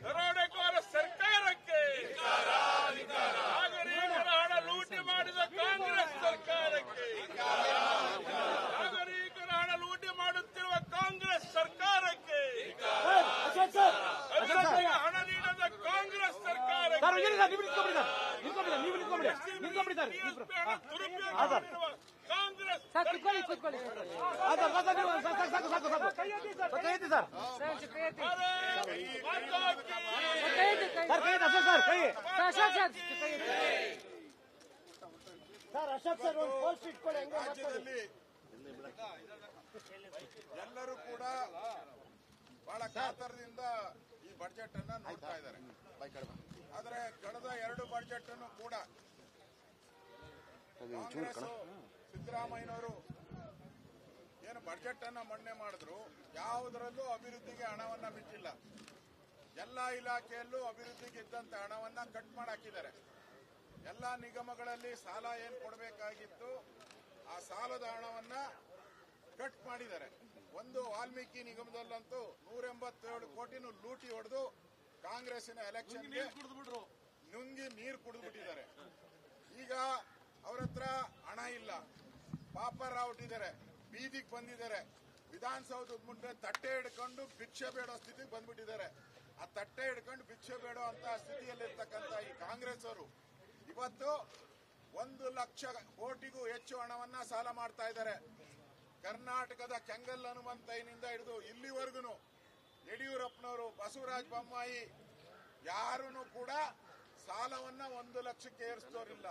ದರೋಡೆಕೋರ ಸರ್ಕಾರಕ್ಕೆ, ನಾಗರಿಕರ ಹಣ ಲೂಟಿ ಮಾಡಿದ ಕಾಂಗ್ರೆಸ್ ಸರ್ಕಾರಕ್ಕೆ, ನಾಗರಿಕರ ಹಣ ಲೂಟಿ ಮಾಡುತ್ತಿರುವ ಕಾಂಗ್ರೆಸ್ ಸರ್ಕಾರಕ್ಕೆ, ಹಣ ನೀಡದ ಕಾಂಗ್ರೆಸ್ ಸರ್ಕಾರಕ್ಕೆ, ದುರುಪಯೋಗ ಮಾಡಿರುವ ಕಾಂಗ್ರೆಸ್ ರಾಜ್ಯದಲ್ಲಿ ಎಲ್ಲರೂ ಕೂಡ ಬಹಳ ಕಾತರದಿಂದ ಈ ಬಜೆಟ್ ಅನ್ನ ನೋಡ್ತಾ ಇದ್ದಾರೆ. ಆದರೆ ಕಳೆದ 2 ಬಜೆಟ್ ಅನ್ನು ಕೂಡ ಕಾಂಗ್ರೆಸ್ ಸಿದ್ದರಾಮಯ್ಯನವರು ಏನು ಬಜೆಟ್ ಅನ್ನ ಮಂಡನೆ ಮಾಡಿದ್ರು, ಯಾವುದರಲ್ಲೂ ಅಭಿವೃದ್ಧಿಗೆ ಹಣವನ್ನ ಬಿಟ್ಟಿಲ್ಲ. ಎಲ್ಲಾ ಇಲಾಖೆಯಲ್ಲೂ ಅಭಿವೃದ್ಧಿಗೆ ಇದ್ದಂತ ಹಣವನ್ನ ಕಟ್ ಮಾಡಾಕಿದ್ದಾರೆ. ಎಲ್ಲಾ ನಿಗಮಗಳಲ್ಲಿ ಸಾಲ ಏನ್ ಕೊಡಬೇಕಾಗಿತ್ತು ಆ ಸಾಲದ ಹಣವನ್ನ ಕಟ್ ಮಾಡಿದ್ದಾರೆ. ಒಂದು ವಾಲ್ಮೀಕಿ ನಿಗಮದಲ್ಲಂತೂ 187 ಕೋಟಿನೂ ಲೂಟಿ ಹೊಡೆದು ಕಾಂಗ್ರೆಸ್ಸಿನ ಎಲೆಕ್ಷನ್ಗೆ ನುಂಗಿ ನೀರು ಕುಡಿದ್ಬಿಟ್ಟಿದ್ದಾರೆ. ಈಗ ಅವ್ರ ಹತ್ರ ಹಣ ಇಲ್ಲ, ಪಾಪರ ಹೊಟ್ಟಿದ್ದಾರೆ, ಬೀದಿಗೆ ಬಂದಿದ್ದಾರೆ. ವಿಧಾನಸೌಧದ ಮುಂದೆ ತಟ್ಟೆ ಹಿಡ್ಕೊಂಡು ಭಿಕ್ಷೆ ಬೇಡೋ ಸ್ಥಿತಿಗೆ ಬಂದ್ಬಿಟ್ಟಿದ್ದಾರೆ. ಆ ತಟ್ಟೆ ಹಿಡ್ಕೊಂಡು ಭಿಕ್ಷೆ ಬೇಡೋ ಅಂತ ಸ್ಥಿತಿಯಲ್ಲಿರ್ತಕ್ಕಂಥ ಈ ಕಾಂಗ್ರೆಸ್ ಅವರು ಇವತ್ತು 1 ಲಕ್ಷ ಕೋಟಿಗೂ ಹೆಚ್ಚು ಹಣವನ್ನ ಸಾಲ ಮಾಡ್ತಾ ಇದ್ದಾರೆ. ಕರ್ನಾಟಕದ ಕೆಂಗಲ್ ಹನುಮಂತಯ್ಯನಿಂದ ಹಿಡಿದು ಇಲ್ಲಿವರೆಗೂ ಯಡಿಯೂರಪ್ಪನವರು, ಬಸವರಾಜ ಬೊಮ್ಮಾಯಿ ಯಾರೂ ಕೂಡ ಸಾಲವನ್ನ 1 ಲಕ್ಷಕ್ಕೆ ಏರಿಸ್ತೋರಿಲ್ಲ.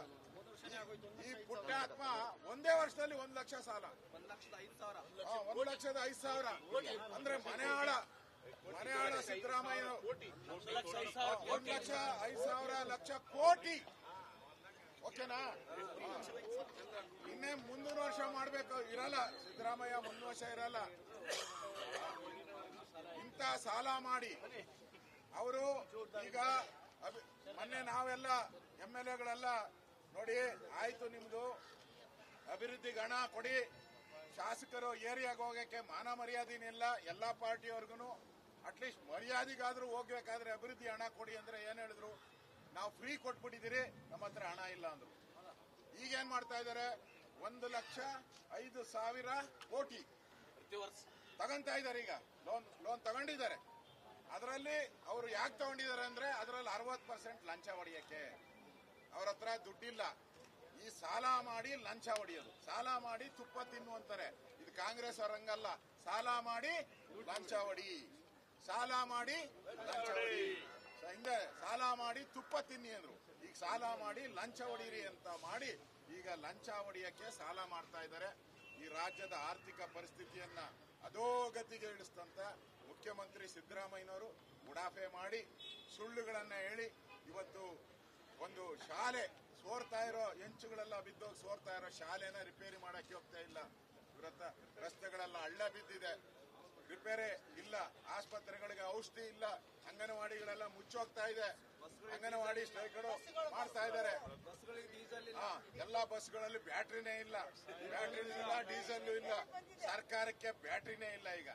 ಈ ಪುಟ್ಟಾತ್ಮ ಒಂದೇ ವರ್ಷದಲ್ಲಿ 1 ಲಕ್ಷ ಸಾಲ, 1,05,000 ಅಂದ್ರೆ ಮನೆ ಆಳ ಸಿದ್ದರಾಮಯ್ಯ 1,05,000 ಕೋಟಿ. ಓಕೆನಾ? ಇನ್ನೇ ಮುಂದಿನ ವರ್ಷ ಮಾಡ್ಬೇಕು, ಇರಲ್ಲ ಸಿದ್ದರಾಮಯ್ಯ, ಮುಂದಿನ ವರ್ಷ ಇರಲ್ಲ. ಇಂಥ ಸಾಲ ಮಾಡಿ ಅವರು ಈಗ ಮೊನ್ನೆ ನಾವೆಲ್ಲ MLAಗಳೆಲ್ಲ ನೋಡಿ, ಆಯ್ತು ನಿಮ್ದು ಅಭಿವೃದ್ಧಿಗೆ ಹಣ ಕೊಡಿ, ಶಾಸಕರು ಏರಿಯಾಗ ಹೋಗಕ್ಕೆ ಮಾನ ಮರ್ಯಾದೆನಿಲ್ಲ. ಎಲ್ಲಾ ಪಾರ್ಟಿಯವ್ರಿಗೂ ಅಟ್ಲೀಸ್ಟ್ ಮರ್ಯಾದೆಗಾದ್ರೂ ಹೋಗ್ಬೇಕಾದ್ರೆ ಅಭಿವೃದ್ಧಿ ಹಣ ಕೊಡಿ ಅಂದ್ರೆ ಏನ್ ಹೇಳಿದ್ರು, ನಾವು ಫ್ರೀ ಕೊಟ್ಬಿಟ್ಟಿದ್ದೀರಿ, ನಮ್ಮ ಹತ್ರ ಹಣ ಇಲ್ಲ ಅಂದ್ರು. ಈಗೇನ್ ಮಾಡ್ತಾ ಇದಾರೆ, 1,05,000 ಕೋಟಿ ತಗೊಂತಾ ಇದಾರೆ. ಈಗ ಲೋನ್ ತಗೊಂಡಿದ್ದಾರೆ. ಅದರಲ್ಲಿ ಅವರು ಯಾಕೆ ತಗೊಂಡಿದ್ದಾರೆ ಅಂದ್ರೆ ಅದರಲ್ಲಿ 60% ಲಂಚ ಹೊಡೆಯಕ್ಕೆ. ಅವ್ರ ಹತ್ರ ದುಡ್ಡಿಲ್ಲ. ಈ ಸಾಲ ಮಾಡಿ ಲಂಚ ಹೊಡೆಯೋದು, ಸಾಲ ಮಾಡಿ ತುಪ್ಪ ತಿನ್ನುವಂತಾರೆ. ಇದು ಕಾಂಗ್ರೆಸ್ ಅವರಂಗಲ್ಲ. ಸಾಲ ಮಾಡಿ ಲಂಚ ಹೊಡಿ, ಸಾಲ ಮಾಡಿ ಲಂಚ ಹೊಡಿ. ಹಿಂದೆ ಸಾಲ ಮಾಡಿ ತುಪ್ಪ ತಿನ್ನಿ ಅಂದ್ರು, ಈಗ ಸಾಲ ಮಾಡಿ ಲಂಚ ಹೊಡೀರಿ ಅಂತ ಮಾಡಿ ಈಗ ಲಂಚ ಹೊಡೆಯಕ್ಕೆ ಸಾಲ ಮಾಡ್ತಾ ಇದ್ದಾರೆ. ಈ ರಾಜ್ಯದ ಆರ್ಥಿಕ ಪರಿಸ್ಥಿತಿಯನ್ನ ಅಧೋಗತಿಗೆ ಇಳಿಸ್ತಂತ ಮುಖ್ಯಮಂತ್ರಿ ಸಿದ್ದರಾಮಯ್ಯನವರು ಉಡಾಫೆ ಮಾಡಿ ಸುಳ್ಳುಗಳನ್ನ ಹೇಳಿ ಇವತ್ತು ಒಂದು ಶಾಲೆ ಸೋರ್ತಾ ಇರೋ, ಹೆಂಚುಗಳೆಲ್ಲ ಬಿದ್ದೋಗಿ ಸೋರ್ತಾ ಇರೋ ಶಾಲೆನ ರಿಪೇರಿ ಮಾಡಕ್ಕೆ ಹೋಗ್ತಾ ಇಲ್ಲ. ಇವತ್ತ ರಸ್ತೆಗಳೆಲ್ಲ ಹಳ್ಳ ಬಿದ್ದಿದೆ, ರಿಪೇರಿ ಇಲ್ಲ. ಆಸ್ಪತ್ರೆಗಳಿಗೆ ಔಷಧಿ ಇಲ್ಲ. ಅಂಗನವಾಡಿಗಳೆಲ್ಲ ಮುಚ್ಚೋಗ್ತಾ ಇದೆ. ಅಂಗನವಾಡಿ ಸ್ಟ್ರೈಕ್ಗಳು ಮಾಡ್ತಾ ಇದ್ದಾರೆ. ಎಲ್ಲಾ ಬಸ್ಗಳಲ್ಲಿ ಬ್ಯಾಟ್ರಿನೇ ಇಲ್ಲ, ಡೀಸೆಲ್ ಇಲ್ಲ. ಸರ್ಕಾರಕ್ಕೆ ಬ್ಯಾಟ್ರಿನೇ ಇಲ್ಲ. ಈಗ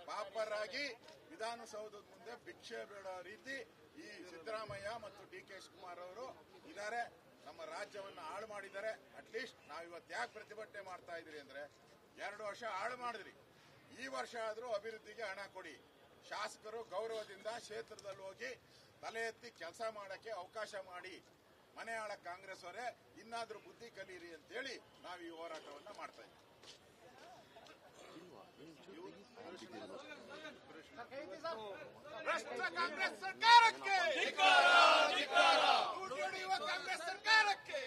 ಪಾಪರಾಗಿ ವಿಧಾನಸೌಧದ ಮುಂದೆ ಭಿಕ್ಷೆ ಬೇಡೋ ರೀತಿ ಈ ಸಿದ್ದರಾಮಯ್ಯ ಮತ್ತು DK ಶಿವಕುಮಾರ್ ಅವರು ಇದ್ದಾರೆ. ನಮ್ಮ ರಾಜ್ಯವನ್ನು ಹಾಳು ಮಾಡಿದ್ದಾರೆ. ಅಟ್ಲೀಸ್ಟ್ ನಾವು ಇವತ್ತು ಯಾಕೆ ಪ್ರತಿಭಟನೆ ಮಾಡ್ತಾ ಇದ್ರಿ ಅಂದ್ರೆ, 2 ವರ್ಷ ಹಾಳು ಮಾಡಿದ್ರಿ, ಈ ವರ್ಷ ಆದ್ರೂ ಅಭಿವೃದ್ಧಿಗೆ ಹಣ ಕೊಡಿ. ಶಾಸಕರು ಗೌರವದಿಂದ ಕ್ಷೇತ್ರದಲ್ಲಿ ಹೋಗಿ ತಲೆ ಎತ್ತಿ ಕೆಲಸ ಮಾಡಕ್ಕೆ ಅವಕಾಶ ಮಾಡಿ. ಮನೆ ಆಳ ಕಾಂಗ್ರೆಸ್ ಅವರೇ ಇನ್ನಾದ್ರೂ ಬುದ್ಧಿ ಕಲೀರಿ ಅಂತೇಳಿ ನಾವು ಈ ಹೋರಾಟವನ್ನ ಮಾಡ್ತಾ ಇದ್ದೀವಿ. ಕಾಂಗ್ರೆಸ್ ಸರ್ಕಾರಕ್ಕೆ ಕಾಂಗ್ರೆಸ್ ಸರ್ಕಾರಕ್ಕೆ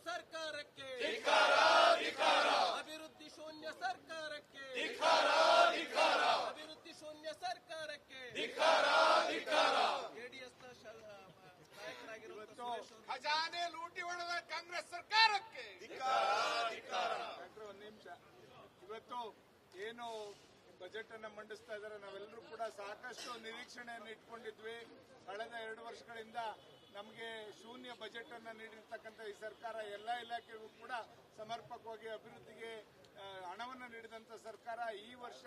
ಸರ್ಕಾರಕ್ಕೆ ಅಭಿವೃದ್ಧಿ ಶೂನ್ಯ ಸರ್ಕಾರಕ್ಕೆ ಅಭಿವೃದ್ಧಿ ಶೂನ್ಯ ಸರ್ಕಾರಕ್ಕೆ ಜೆಡಿಎಸ್ನ ನಾಯಕರಾಗಿರುವಂತಹ ಖಜಾನೆ ಲೂಟಿ ಹೊಡೆದ ಕಾಂಗ್ರೆಸ್ ಸರ್ಕಾರಕ್ಕೆ ಒಂದು ನಿಮಿಷ. ಇವತ್ತು ಏನು ಬಜೆಟ್ ಅನ್ನ ಮಂಡಿಸ್ತಾ ಇದ್ದಾರೆ, ನಾವೆಲ್ಲರೂ ಕೂಡ ಸಾಕಷ್ಟು ನಿರೀಕ್ಷಣೆಯನ್ನು ಇಟ್ಕೊಂಡಿದ್ವಿ. ಕಳೆದ 2 ವರ್ಷಗಳಿಂದ ನಮಗೆ ಶೂನ್ಯ ಬಜೆಟ್ ಅನ್ನ ನೀಡಿರ್ತಕ್ಕಂಥ ಈ ಸರ್ಕಾರ ಎಲ್ಲಾ ಇಲಾಖೆಗೂ ಕೂಡ ಸಮರ್ಪಕವಾಗಿ ಅಭಿವೃದ್ಧಿಗೆ ಹಣವನ್ನು ನೀಡಿದಂತ ಸರ್ಕಾರ ಈ ವರ್ಷ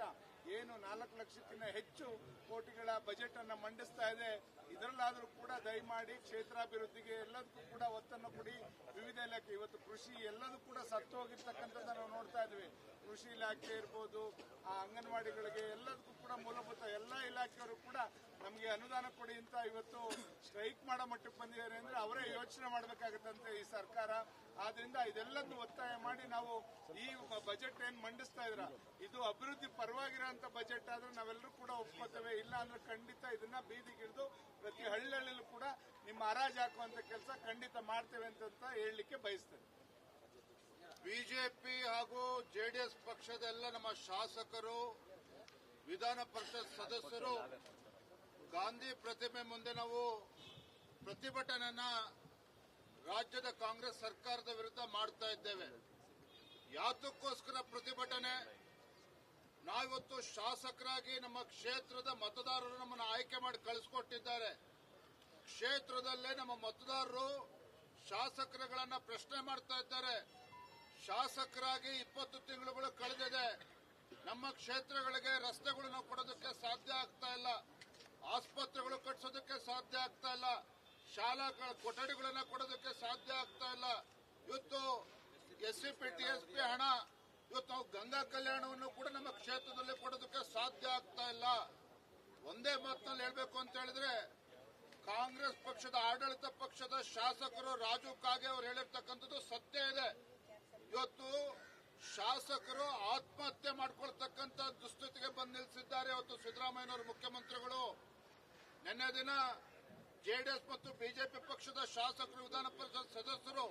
ಏನು 4 ಲಕ್ಷಕ್ಕಿಂತ ಹೆಚ್ಚು ಕೋಟಿಗಳ ಬಜೆಟ್ ಅನ್ನ ಮಂಡಿಸ್ತಾ ಇದೆ. ಇದರಲ್ಲಾದ್ರೂ ಕೂಡ ದಯಮಾಡಿ ಕ್ಷೇತ್ರಾಭಿವೃದ್ಧಿಗೆ ಎಲ್ಲದಕ್ಕೂ ಕೂಡ ಒತ್ತನ್ನು ಕೊಡಿ. ವಿವಿಧ ಇಲಾಖೆ ಇವತ್ತು ಕೃಷಿ ಎಲ್ಲದೂ ಕೂಡ ಸತ್ತು ಹೋಗಿರ್ತಕ್ಕಂಥದ್ದು ನಾವು ನೋಡ್ತಾ ಇದ್ವಿ. ಕೃಷಿ ಇಲಾಖೆ ಇರ್ಬೋದು, ಆ ಅಂಗನವಾಡಿಗಳಿಗೆ ಎಲ್ಲದಕ್ಕೂ ಕೂಡ ಮೂಲಭೂತ ಎಲ್ಲ ಇಲಾಖೆಯವರು ಕೂಡ ನಮಗೆ ಅನುದಾನ ಕೊಡಿ ಅಂತ ಇವತ್ತು ಸ್ಟ್ರೈಕ್ ಮಾಡೋ ಮಟ್ಟಕ್ಕೆ ಬಂದಿದ್ದಾರೆ ಅಂದ್ರೆ ಅವರೇ ಯೋಚನೆ ಮಾಡಬೇಕಾಗತ್ತಂತೆ ಈ ಸರ್ಕಾರ. ಆದ್ರಿಂದ ಇದೆಲ್ಲದನ್ನು ಒತ್ತಾಯ ಮಾಡಿ ನಾವು ಈ ಬಜೆಟ್ ಏನ್ ಮಂಡಿಸ್ತಾ ಇದ್ರ ಇದು ಅಭಿವೃದ್ಧಿ ಪರವಾಗಿರೋಂತ ಬಜೆಟ್ ಆದ್ರೆ ನಾವೆಲ್ಲರೂ ಕೂಡ ಒಪ್ಕೋತೇವೆ. ಇಲ್ಲ ಅಂದ್ರೆ ಖಂಡಿತ ಇದನ್ನ ಬೀದಿಗಿಳಿದು ಪ್ರತಿ ಹಳ್ಳಿಯಲ್ಲೂ ಕೂಡ ನಿಮ್ಮ ಹರಾಜು ಹಾಕುವಂತ ಕೆಲಸ ಖಂಡಿತ ಮಾಡ್ತೇವೆ ಅಂತ ಹೇಳಲಿಕ್ಕೆ ಬಯಸ್ತೇನೆ. ಬಿಜೆಪಿ ಹಾಗೂ ಜೆಡಿಎಸ್ ಪಕ್ಷದ ಎಲ್ಲ ನಮ್ಮ ಶಾಸಕರು, ವಿಧಾನ ಪರಿಷತ್ ಸದಸ್ಯರು ಗಾಂಧಿ ಪ್ರತಿಮೆ ಮುಂದೆ ನಾವು ಪ್ರತಿಭಟನೆಯನ್ನ ರಾಜ್ಯದ ಕಾಂಗ್ರೆಸ್ ಸರ್ಕಾರದ ವಿರುದ್ಧ ಮಾಡ್ತಾ ಇದ್ದೇವೆ. ಯಾತಕ್ಕೋಸ್ಕರ ಪ್ರತಿಭಟನೆ? ನಾವಿವತ್ತು ಶಾಸಕರಾಗಿ ನಮ್ಮ ಕ್ಷೇತ್ರದ ಮತದಾರರು ನಮ್ಮನ್ನು ಆಯ್ಕೆ ಮಾಡಿ ಕಳಿಸ್ಕೊಟ್ಟಿದ್ದಾರೆ. ಕ್ಷೇತ್ರದಲ್ಲೇ ನಮ್ಮ ಮತದಾರರು ಶಾಸಕರುಗಳನ್ನ ಪ್ರಶ್ನೆ ಮಾಡ್ತಾ ಇದ್ದಾರೆ. ಶಾಸಕರಾಗಿ 20 ತಿಂಗಳುಗಳು ಕಳೆದಿದೆ. ನಮ್ಮ ಕ್ಷೇತ್ರಗಳಿಗೆ ರಸ್ತೆಗಳನ್ನು ಕೊಡೋದಕ್ಕೆ ಸಾಧ್ಯ ಆಗ್ತಾ ಇಲ್ಲ, ಆಸ್ಪತ್ರೆಗಳು ಕಟ್ಟಿಸೋದಕ್ಕೆ ಸಾಧ್ಯ ಆಗ್ತಾ ಇಲ್ಲ, ಶಾಲಾ ಕೊಠಡಿಗಳನ್ನ ಕೊಡೋದಕ್ಕೆ ಸಾಧ್ಯ ಆಗ್ತಾ ಇಲ್ಲ. ಇವತ್ತು SCP TSP ಹಣ ಇವತ್ತು ನಾವು ಗಂಗಾ ಕಲ್ಯಾಣವನ್ನು ಕೂಡ ನಮ್ಮ ಕ್ಷೇತ್ರದಲ್ಲಿ ಕೊಡೋದಕ್ಕೆ ಸಾಧ್ಯ ಆಗ್ತಾ ಇಲ್ಲ. ಒಂದೇ ಮಾತಿನಲ್ಲಿ ಹೇಳ್ಬೇಕು ಅಂತ ಹೇಳಿದ್ರೆ, ಕಾಂಗ್ರೆಸ್ ಪಕ್ಷದ ಆಡಳಿತ ಪಕ್ಷದ ಶಾಸಕರು ರಾಜು ಕಾಗೆ ಅವರು ಹೇಳಿರ್ತಕ್ಕಂಥದ್ದು ಸತ್ಯ ಇದೆ. ಇವತ್ತು ಶಾಸಕರು ಆತ್ಮಹತ್ಯೆ ಮಾಡ್ಕೊಳ್ತಕ್ಕಂಥ ದುಸ್ಥಿತಿಗೆ ಬಂದು ನಿಲ್ಲಿಸಿದ್ದಾರೆ. ಇವತ್ತು ಸಿದ್ದರಾಮಯ್ಯನವರು ಮುಖ್ಯಮಂತ್ರಿಗಳು. ನಿನ್ನೆ ದಿನ ಜೆಡಿಎಸ್ ಮತ್ತು ಬಿಜೆಪಿ ಪಕ್ಷದ ಶಾಸಕರು, ವಿಧಾನ ಪರಿಷತ್ ಸದಸ್ಯರು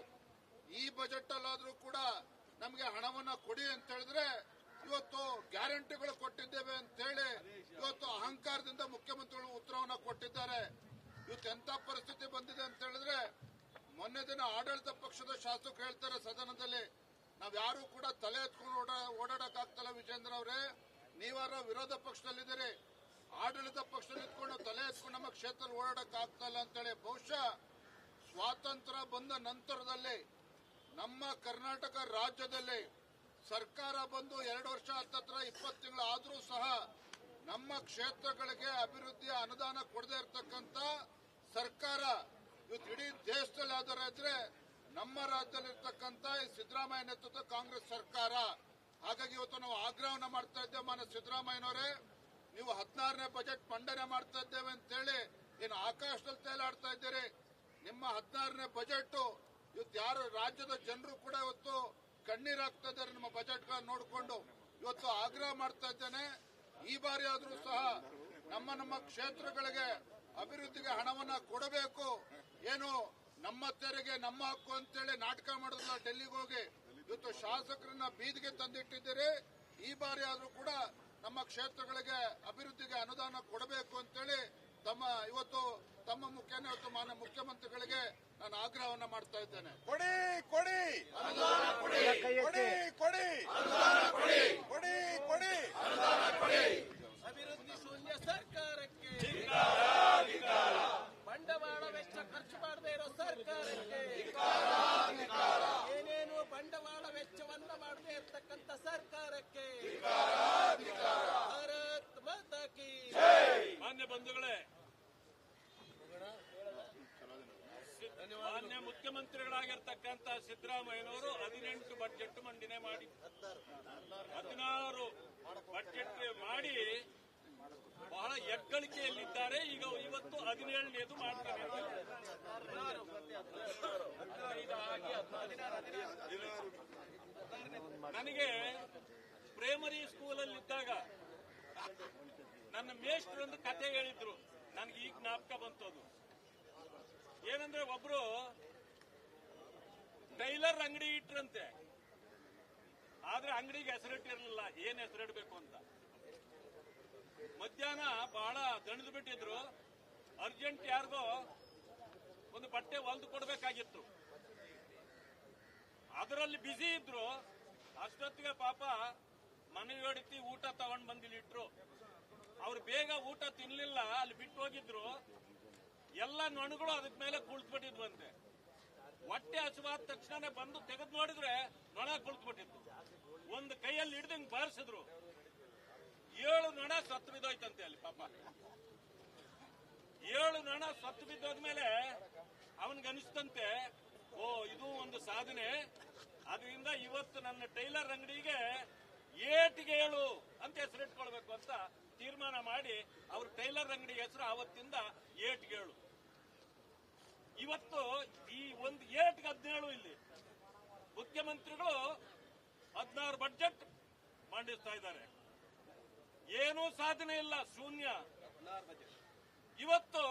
ಈ ಬಜೆಟ್ ಅಲ್ಲಾದ್ರೂ ಕೂಡ ನಮಗೆ ಹಣವನ್ನ ಕೊಡಿ ಅಂತ ಹೇಳಿದ್ರೆ ಇವತ್ತು ಗ್ಯಾರಂಟಿಗಳು ಕೊಟ್ಟಿದ್ದೇವೆ ಅಂತ ಹೇಳಿ ಇವತ್ತು ಅಹಂಕಾರದಿಂದ ಮುಖ್ಯಮಂತ್ರಿಗಳು ಉತ್ತರವನ್ನ ಕೊಟ್ಟಿದ್ದಾರೆ. ಇವತ್ತು ಎಂತ ಪರಿಸ್ಥಿತಿ ಬಂದಿದೆ ಅಂತ ಹೇಳಿದ್ರೆ, ಮೊನ್ನೆ ದಿನ ಆಡಳಿತ ಪಕ್ಷದ ಶಾಸಕರು ಹೇಳ್ತಾರೆ ಸದನದಲ್ಲಿ, ನಾವ್ಯಾರು ಕೂಡ ತಲೆ ಎತ್ಕೊಂಡು ಓಡಾಡಕ್ಕಾಗ್ತಲ್ಲ ವಿಜೇಂದ್ರ ಅವರೇ, ನೀವಾರ ವಿರೋಧ ಪಕ್ಷದಲ್ಲಿದ್ದೀರಿ, ಆಡಳಿತ ಪಕ್ಷದಲ್ಲಿ ಇಟ್ಕೊಂಡು ತಲೆ ಎತ್ಕೊಂಡು ನಮ್ಮ ಕ್ಷೇತ್ರದಲ್ಲಿ ಓಡಾಡಕ್ಕಾಗ್ತಲ್ಲ ಅಂತೇಳಿ. ಬಹುಶಃ ಸ್ವಾತಂತ್ರ್ಯ ಬಂದ ನಂತರದಲ್ಲಿ ನಮ್ಮ ಕರ್ನಾಟಕ ರಾಜ್ಯದಲ್ಲಿ ಸರ್ಕಾರ ಬಂದು 2 ವರ್ಷ ಹತ್ತತ್ರ 20 ತಿಂಗಳು ಆದರೂ ಸಹ ನಮ್ಮ ಕ್ಷೇತ್ರಗಳಿಗೆ ಅಭಿವೃದ್ಧಿಯ ಅನುದಾನ ಕೊಡದೇ ಇರತಕ್ಕಂತ ಸರ್ಕಾರ ಇವತ್ತು ಇಡೀ ದೇಶದಲ್ಲಿ ಯಾವ್ದಾರ ಇದ್ರೆ ನಮ್ಮ ರಾಜ್ಯದಲ್ಲಿರ್ತಕ್ಕಂಥ ಈ ಸಿದ್ದರಾಮಯ್ಯ ನೇತೃತ್ವದ ಕಾಂಗ್ರೆಸ್ ಸರ್ಕಾರ. ಹಾಗಾಗಿ ಇವತ್ತು ನಾವು ಆಗ್ರಹವನ್ನ ಮಾಡ್ತಾ ಇದ್ದೇವೆ, ಮಾನ್ಯ ಸಿದ್ದರಾಮಯ್ಯನವರೇ, ನೀವು 16ನೇ ಬಜೆಟ್ ಮಂಡನೆ ಮಾಡ್ತಾ ಇದ್ದೇವೆ ಅಂತೇಳಿ ಏನು ಆಕಾಶದಲ್ಲಿ ತೇಲಾಡ್ತಾ ಇದ್ದೀರಿ. ನಿಮ್ಮ 16ನೇ ಬಜೆಟ್ ಇವತ್ತು ಯಾರು ರಾಜ್ಯದ ಜನರು ಕೂಡ ಇವತ್ತು ಕಣ್ಣೀರಾಗ್ತಾ ಇದ್ದಾರೆ ನಿಮ್ಮ ಬಜೆಟ್ಗಳನ್ನು ನೋಡಿಕೊಂಡು. ಇವತ್ತು ಆಗ್ರಹ ಮಾಡ್ತಾ ಇದ್ದೇನೆ, ಈ ಬಾರಿ ಆದ್ರೂ ಸಹ ನಮ್ಮ ಕ್ಷೇತ್ರಗಳಿಗೆ ಅಭಿವೃದ್ಧಿಗೆ ಹಣವನ್ನ ಕೊಡಬೇಕು. ಏನು ನಮ್ಮ ತೆರಿಗೆ ನಮ್ಮ ಹಕ್ಕು ಅಂತೇಳಿ ನಾಟಕ ಮಾಡೋದಿಲ್ಲ ಡೆಲ್ಲಿಗೆ ಹೋಗಿ. ಇವತ್ತು ಶಾಸಕರನ್ನ ಬೀದಿಗೆ ತಂದಿಟ್ಟಿದ್ದೀರಿ. ಈ ಬಾರಿ ಆದ್ರೂ ಕೂಡ ನಮ್ಮ ಕ್ಷೇತ್ರಗಳಿಗೆ ಅಭಿವೃದ್ಧಿಗೆ ಅನುದಾನ ಕೊಡಬೇಕು ಅಂತೇಳಿ ತಮ್ಮ ಮುಖ್ಯನೇ ಇವತ್ತು ಮಾನ್ಯ ಮುಖ್ಯಮಂತ್ರಿಗಳಿಗೆ ನಾನು ಆಗ್ರಹವನ್ನ ಮಾಡ್ತಾ ಇದ್ದೇನೆ. ಕೊಡಿ ಕೊಡಿ ಕೊಡಿ ಕೊಡಿ ಕೊಡಿ ಕೊಡಿ ಅಭಿವೃದ್ಧಿ ಶೂನ್ಯ ಸರ್ಕಾರಕ್ಕೆ, ಬಂಡವಾಳ ವೆಚ್ಚ ಖರ್ಚು ಮಾಡದೇ ಇರೋ ಸರ್ಕಾರಕ್ಕೆ, ಏನೇನು ಬಂಡವಾಳ ವೆಚ್ಚವನ್ನ ಮಾಡದೇ ಇರತಕ್ಕಂತ ಸರ್ಕಾರಕ್ಕೆ ಭಾರತ್ ಮಾತಾ ಕೀ ಮಾನ್ಯ ಬಂಧುಗಳೇ, ಮಾನ್ಯ ಮುಖ್ಯಮಂತ್ರಿಗಳಾಗಿರ್ತಕ್ಕಂಥ ಸಿದ್ದರಾಮಯ್ಯನವರು 18 ಬಜೆಟ್ ಮಂಡನೆ ಮಾಡಿ 16 ಬಜೆಟ್ ಮಾಡಿ ಬಹಳ ಹೆಗ್ಗಳಿಕೆಯಲ್ಲಿದ್ದಾರೆ. ಈಗ ಇವತ್ತು 17ನೇದು ಮಾಡ್ತಾರೆ. ನನಗೆ ಪ್ರೈಮರಿ ಸ್ಕೂಲಲ್ಲಿದ್ದಾಗ ನನ್ನ ಮೇಷ್ಟ್ರೊಂದು ಕತೆ ಹೇಳಿದ್ರು, ನನಗೆ ಈಗ ಜ್ಞಾಪಕ ಬಂತದು. ಏನಂದ್ರೆ ಒಬ್ರು ಟೈಲರ್ ಅಂಗಡಿ ಇಟ್ರಂತೆ, ಆದ್ರೆ ಅಂಗಡಿಗೆ ಹೆಸರಿಟ್ಟಿರಲಿಲ್ಲ, ಏನ್ ಹೆಸರಿಡಬೇಕು ಅಂತ. ಮಧ್ಯಾಹ್ನ ಬಹಳ ದಣಿದು ಬಿಟ್ಟಿದ್ರು, ಅರ್ಜೆಂಟ್ ಯಾರಿಗೋ ಒಂದು ಬಟ್ಟೆ ಹೊಲ್ದು ಕೊಡ್ಬೇಕಾಗಿತ್ತು. ಅದರಲ್ಲಿ ಬಿಸಿ ಇದ್ರು. ಅಷ್ಟೊತ್ತಿಗೆ ಪಾಪ ಮನೆಯೊಡತಿ ಊಟ ತಗೊಂಡ್ ಬಂದಿಲ್ಲಿಟ್ರು. ಅವ್ರು ಬೇಗ ಊಟ ತಿನ್ಲಿಲ್ಲ, ಅಲ್ಲಿ ಬಿಟ್ಟು ಹೋಗಿದ್ರು. ಎಲ್ಲ ನೊಣಗಳು ಅದಕ್ಕೆ ಮೇಲೆ ಕುಳಿತುಬಿಟ್ಟಿದ್ವಂತೆ. ಹೊಟ್ಟೆ ಹಸುವಾದ ತಕ್ಷಣ ಬಂದು ತೆಗೆದು ನೋಡಿದ್ರೆ ನೊಣ ಕುಳಿತುಬಿಟ್ಟಿತ್ತು. ಒಂದು ಕೈಯಲ್ಲಿ ಹಿಡಿದು ಹಿಂಗ್ ಬಾರಿಸಿದ್ರು, 7 ನೊಣ ಸತ್ತು ಬಿದ್ದೋಯ್ತಂತೆ ಅಲ್ಲಿ ಪಾಪ. 7 ನೊಣ ಸತ್ತು ಬಿದ್ದೋದ್ಮೇಲೆ ಅವನಿಗನಿಸ್ತಂತೆ, ಓ ಇದು ಒಂದು ಸಾಧನೆ, ಅದರಿಂದ ಇವತ್ತು ನನ್ನ ಟೈಲರ್ ಅಂಗಡಿಗೆ ಏಟಿಗೆ 7 ಅಂತ ಹೆಸರಿಟ್ಕೊಳ್ಬೇಕು ಅಂತ ತೀರ್ಮಾನ ಮಾಡಿ ಅವ್ರ ಟೈಲರ್ ಅಂಗಡಿ ಹೆಸರು ಆವತ್ತಿಂದ ಏಟಿಗೆ 7. ಇವತ್ತು ಈ ಒಂದು ಏಟಿಗೆ 17 ಇಲ್ಲಿ ಮುಖ್ಯಮಂತ್ರಿಗಳು 16 ಬಡ್ಜೆಟ್ ಮಂಡಿಸ್ತಾ ಇದ್ದಾರೆ. ಏನೂ ಸಾಧನೆ ಇಲ್ಲ, ಶೂನ್ಯ. ಇವತ್ತು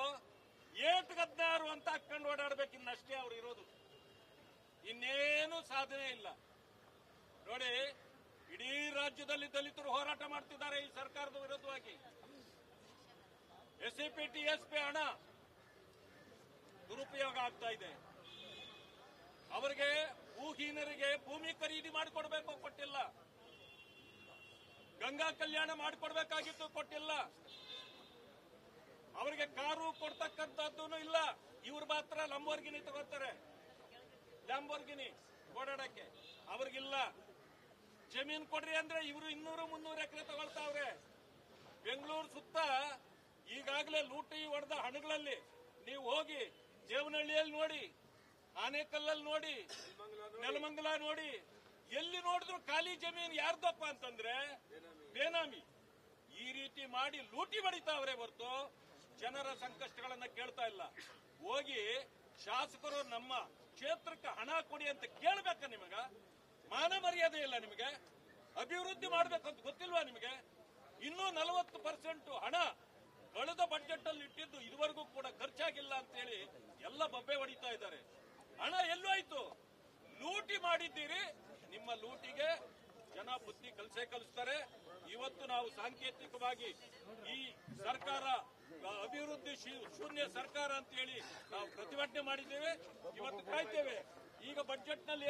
ಏಟಿಗೆ 16 ಅಂತ ಹಾಕೊಂಡು ಓಡಾಡ್ಬೇಕು, ಇನ್ನಷ್ಟೇ ಅವ್ರು ಇರೋದು, ಇನ್ನೇನು ಸಾಧನೆ ಇಲ್ಲ. ನೋಡಿ, ಇಡೀ ರಾಜ್ಯದಲ್ಲಿ ದಲಿತರು ಹೋರಾಟ ಮಾಡ್ತಿದ್ದಾರೆ ಈ ಸರ್ಕಾರದ ವಿರುದ್ಧವಾಗಿ. ಎಸ್ಸಿಪಿ ಟಿಎಸ್ಪಿ ಹಣ ದುರುಪಯೋಗ ಆಗ್ತಾ ಇದೆ. ಅವರಿಗೆ ಭೂಹೀನರಿಗೆ ಭೂಮಿ ಖರೀದಿ ಮಾಡಿಕೊಡ್ಬೇಕು, ಕೊಟ್ಟಿಲ್ಲ. ಗಂಗಾ ಕಲ್ಯಾಣ ಮಾಡಿಕೊಡ್ಬೇಕಾಗಿತ್ತು, ಕೊಟ್ಟಿಲ್ಲ. ಅವರಿಗೆ ಕಾರು ಕೊಡ್ತಕ್ಕಂಥದ್ದು ಇಲ್ಲ. ಇವ್ರು ಮಾತ್ರ ಲಂಬೋರ್ಗಿನಿ ತಗೋತಾರೆ, ಲ್ಯಾಂಬೋರ್ಗಿನಿ ಓಡಾಡಕ್ಕೆ. ಅವ್ರಿಗಿಲ್ಲ. ಜಮೀನ್ ಕೊಡ್ರಿ ಅಂದ್ರೆ ಇವರು 200-300 ಎಕರೆ ತಗೊಳ್ತಾವ್ರೆ. ಬೆಂಗಳೂರು ಸುತ್ತ ಈಗಾಗಲೇ ಲೂಟಿ ಹೊಡೆದ ಹಣಗಳಲ್ಲಿ ನೀವು ಹೋಗಿ ದೇವನಹಳ್ಳಿಯಲ್ಲಿ ನೋಡಿ, ಆನೇಕಲ್ಲಲ್ಲಿ ನೋಡಿ, ನೆಲಮಂಗಲ ನೋಡಿ, ಎಲ್ಲಿ ನೋಡಿದ್ರು ಖಾಲಿ ಜಮೀನು ಯಾರ್ದಪ್ಪ ಅಂತಂದ್ರೆ ಬೇನಾಮಿ. ಈ ರೀತಿ ಮಾಡಿ ಲೂಟಿ ಹೊಡಿತಾವ್ರೆ ಹೊರತು ಜನರ ಸಂಕಷ್ಟಗಳನ್ನ ಕೇಳ್ತಾ ಇಲ್ಲ. ಹೋಗಿ ಶಾಸಕರು ನಮ್ಮ ಕ್ಷೇತ್ರಕ್ಕೆ ಹಣ ಕೊಡಿ ಅಂತ ಕೇಳ್ಬೇಕ? ನಿಮಗ ಮಾನ ಮರ್ಯಾದೆ ಇಲ್ಲ? ನಿಮಗೆ ಅಭಿವೃದ್ಧಿ ಮಾಡ್ಬೇಕಂತ ಗೊತ್ತಿಲ್ವಾ ನಿಮಗೆ? ಇನ್ನೂ 40% ಹಣ ಕಳೆದ ಬಜೆಟ್ ಅಲ್ಲಿ ಇಟ್ಟಿದ್ದು ಇದುವರೆಗೂ ಕೂಡ ಖರ್ಚಾಗಿಲ್ಲ ಅಂತ ಹೇಳಿ ಎಲ್ಲ ಬಬ್ಬೆ ಹೊಡಿತಾ ಇದ್ದಾರೆ. ಹಣ ಎಲ್ಲೂ ಆಯ್ತು? ಲೂಟಿ ಮಾಡಿದ್ದೀರಿ. ನಿಮ್ಮ ಲೂಟಿಗೆ ಜನ ಬುದ್ಧಿ ಕಲಿಸ್ತಾರೆ. ಇವತ್ತು ನಾವು ಸಾಂಕೇತಿಕವಾಗಿ ಈ ಸರ್ಕಾರ ಅಭಿವೃದ್ಧಿ ಶೂನ್ಯ ಸರ್ಕಾರ ಅಂತ ಹೇಳಿ ನಾವು ಪ್ರತಿಭಟನೆ ಮಾಡಿದ್ದೇವೆ. ಇವತ್ತು ಕಾಯ್ತೇವೆ. ಈಗ ಬಜೆಟ್ ನಲ್ಲಿ